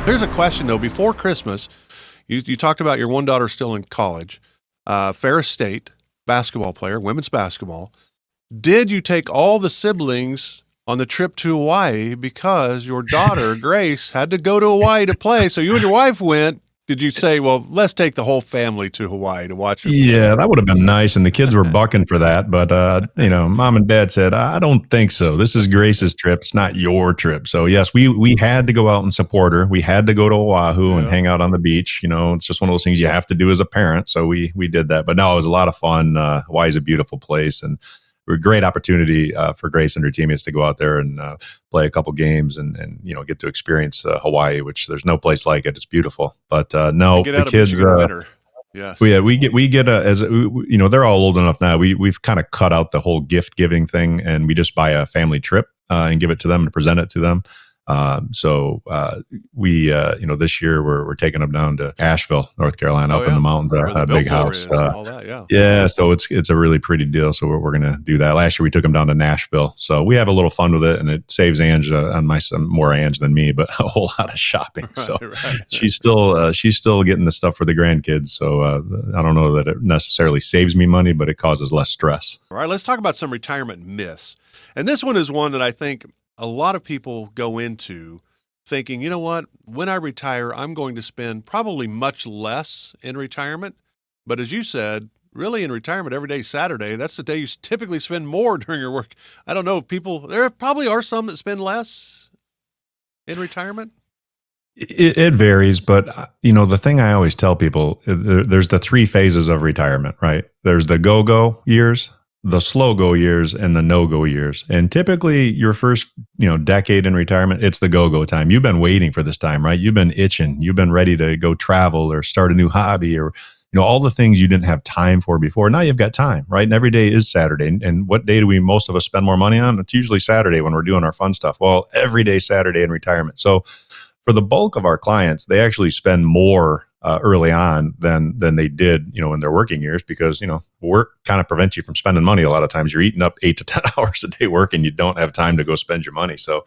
Here's a question, though. Before Christmas, you talked about your one daughter still in college, Ferris State basketball player, women's basketball. Did you take all the siblings on the trip to Hawaii because your daughter, Grace, had to go to Hawaii to play? So you and your wife went. Did you say, well, let's take the whole family to Hawaii to watch her play? Yeah, that would have been nice, and the kids were bucking for that. But mom and dad said, "I don't think so. This is Grace's trip. It's not your trip." So yes, we had to go out and support her. We had to go to Oahu and Yeah. hang out on the beach. It's just one of those things you have to do as a parent. So we did that. But no, it was a lot of fun. Hawaii is a beautiful place, and a great opportunity for Grace and her teammates to go out there and play a couple games and get to experience Hawaii, which there's no place like it. It's beautiful. But no, Get the out of kids. Michigan winter. Yes. Well, yeah, we get they're all old enough now. We've kind of cut out the whole gift giving thing, and we just buy a family trip and give it to them and present it to them. This year we're taking them down to Asheville, North Carolina, Oh, up in yeah. the mountains, Where the a big billboard house. is and all that, yeah. Yeah, so it's a really pretty deal. So we're going to do that. Last year we took them down to Nashville, so we have a little fun with it, and it saves Ange on my son, more Ange than me, but a whole lot of shopping. So Right. she's still getting the stuff for the grandkids. So I don't know that it necessarily saves me money, but it causes less stress. All right, let's talk about some retirement myths. And this one is one that I think a lot of people go into thinking, you know what, when I retire, I'm going to spend probably much less in retirement. But as you said, really in retirement, every day is Saturday. That's the day you typically spend more during your work. I don't know if there probably are some that spend less in retirement. It varies, but the thing I always tell people, there's the three phases of retirement, right? There's the go-go years, the slow-go years, and the no-go years. And typically your first, decade in retirement, it's the go-go time. You've been waiting for this time, right? You've been itching. You've been ready to go travel or start a new hobby or, all the things you didn't have time for before. Now you've got time, right? And every day is Saturday. And what day do most of us spend more money on? It's usually Saturday when we're doing our fun stuff. Well, every day Saturday in retirement. So for the bulk of our clients, they actually spend more early on than they did, in their working years because, work kind of prevents you from spending money. A lot of times you're eating up 8 to 10 hours a day work and you don't have time to go spend your money. So,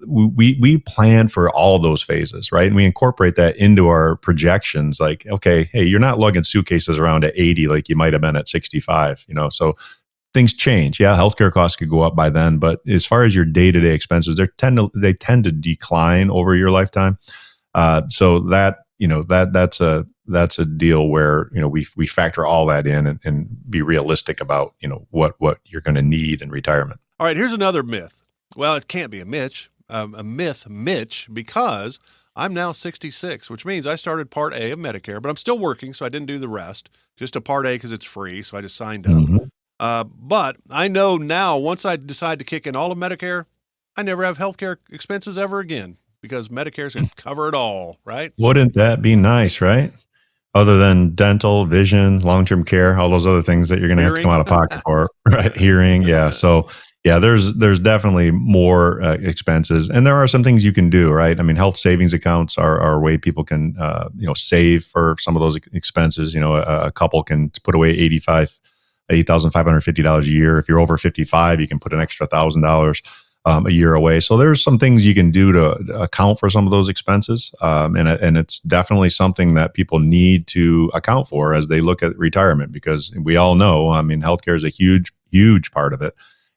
we plan for all those phases, right? And we incorporate that into our projections. Like, okay, hey, you're not lugging suitcases around at 80 like you might have been at 65, so things change. Yeah, healthcare costs could go up by then, but as far as your day-to-day expenses, they tend to decline over your lifetime. So that's a deal where we factor all that in and be realistic about what you're going to need in retirement. All right, here's another myth. Well, it can't be a myth, Mitch, because I'm now 66, which means I started Part A of Medicare, but I'm still working, so I didn't do the rest. Just a Part A because it's free, so I just signed up. Mm-hmm. But I know now, once I decide to kick in all of Medicare, I never have healthcare expenses ever again because Medicare's going to cover it all, right? Wouldn't that be nice, right? Other than dental, vision, long-term care, all those other things that you're going to have to come out of pocket for, right? Hearing, yeah. So, yeah, there's definitely more expenses, and there are some things you can do, right? I mean, health savings accounts are a way people can, save for some of those expenses. A couple can put away $8,550 a year. If you're over 55, you can put an extra $1,000 a year away. So there's some things you can do to account for some of those expenses. And it's definitely something that people need to account for as they look at retirement, because we all know, I mean, healthcare is a huge, huge part of it.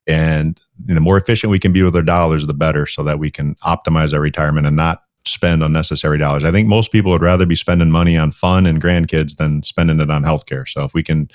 And the more efficient we can be with our dollars, the better, so that we can optimize our retirement and not spend unnecessary dollars. I think most people would rather be spending money on fun and grandkids than spending it on healthcare. So if we can,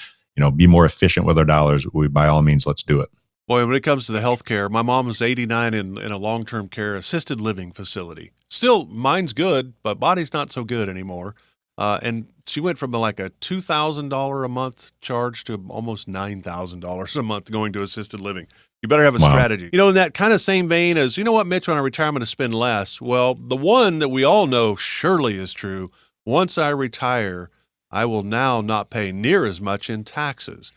be more efficient with our dollars, by all means, let's do it. Boy, when it comes to the healthcare, my mom was 89 in a long-term care assisted living facility. Still, mine's good, but body's not so good anymore. And she went from like a $2,000 a month charge to almost $9,000 a month going to assisted living. You better have a strategy. In that kind of same vein as, what, Mitch, when I retire, I'm going to spend less. Well, the one that we all know surely is true. Once I retire, I will now not pay near as much in taxes.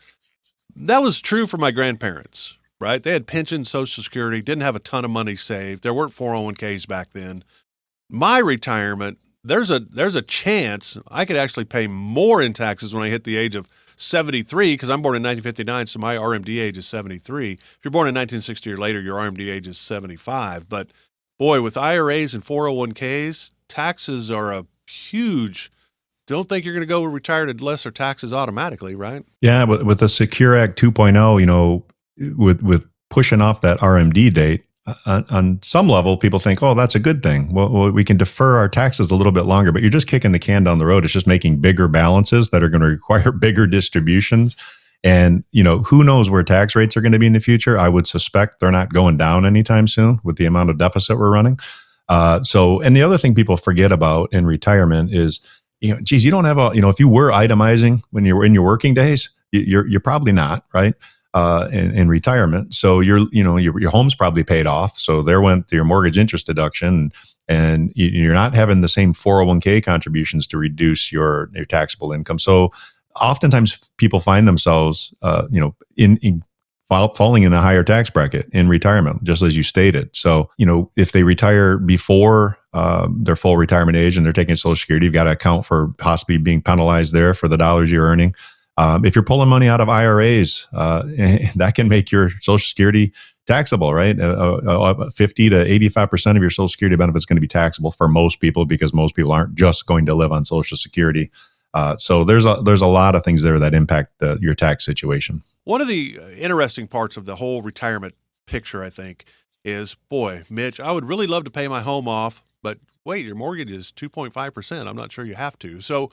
That was true for my grandparents, right? They had pensions, Social Security, didn't have a ton of money saved. There weren't 401ks back then. My retirement, there's a chance I could actually pay more in taxes when I hit the age of 73, because I'm born in 1959, so my RMD age is 73. If you're born in 1960 or later, your RMD age is 75. But Boy, with IRAs and 401ks, taxes are a huge. Don't think you're going to go retire to lesser taxes automatically, right? Yeah, with the Secure Act 2.0, with pushing off that RMD date, on some level, people think, oh, that's a good thing. Well, we can defer our taxes a little bit longer, but you're just kicking the can down the road. It's just making bigger balances that are going to require bigger distributions. And, who knows where tax rates are going to be in the future? I would suspect they're not going down anytime soon with the amount of deficit we're running. And the other thing people forget about in retirement is, geez, you don't have if you were itemizing when you were in your working days, you're probably not, right? In retirement. So your home's probably paid off. So there went your mortgage interest deduction, and you're not having the same 401k contributions to reduce your taxable income. So oftentimes people find themselves, falling in a higher tax bracket in retirement, just as you stated. So, if they retire before their full retirement age and they're taking Social Security, you've got to account for possibly being penalized there for the dollars you're earning. If you're pulling money out of IRAs, that can make your Social Security taxable, right? 50 to 85% of your Social Security benefit is going to be taxable for most people, because most people aren't just going to live on Social Security. So there's a lot of things there that impact your tax situation. One of the interesting parts of the whole retirement picture, I think, is, boy, Mitch, I would really love to pay my home off, but wait, your mortgage is 2.5%. I'm not sure you have to. So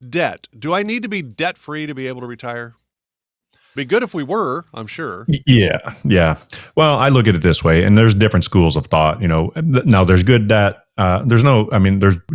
debt. Do I need to be debt-free to be able to retire? Be good if we were, I'm sure. Yeah. Well, I look at it this way, and there's different schools of thought. Now there's good debt. There's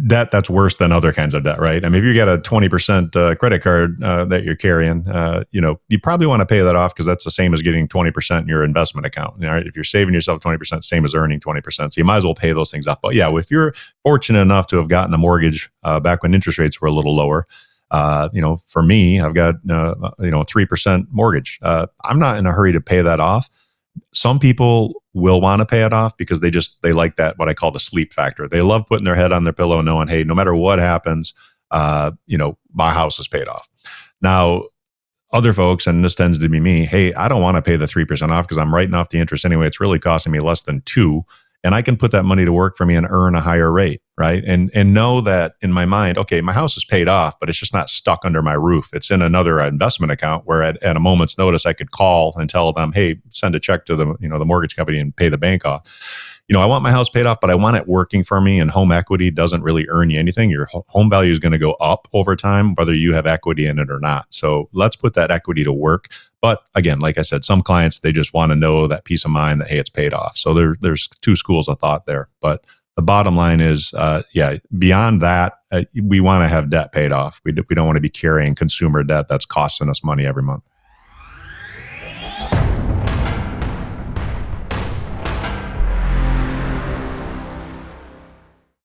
debt that's worse than other kinds of debt, right? I mean, if you got a 20% credit card that you're carrying, you probably want to pay that off, because that's the same as getting 20% in your investment account. Right? If you're saving yourself 20%, same as earning 20%. So you might as well pay those things off. But yeah, if you're fortunate enough to have gotten a mortgage back when interest rates were a little lower, for me, I've got, 3% mortgage. I'm not in a hurry to pay that off. Some people will want to pay it off because they like that, what I call the sleep factor. They love putting their head on their pillow knowing, hey, no matter what happens, my house is paid off. Now, other folks, and this tends to be me, hey, I don't want to pay the 3% off because I'm writing off the interest anyway. It's really costing me less than 2%. And I can put that money to work for me and earn a higher rate, right? And know that in my mind, okay, my house is paid off, but it's just not stuck under my roof. It's in another investment account where at a moment's notice, I could call and tell them, hey, send a check to the mortgage company and pay the bank off. I want my house paid off, but I want it working for me, and home equity doesn't really earn you anything. Your home value is going to go up over time, whether you have equity in it or not. So let's put that equity to work. But again, like I said, some clients, they just want to know that peace of mind that, hey, it's paid off. So there's two schools of thought there. But the bottom line is, beyond that, we want to have debt paid off. We don't want to be carrying consumer debt that's costing us money every month.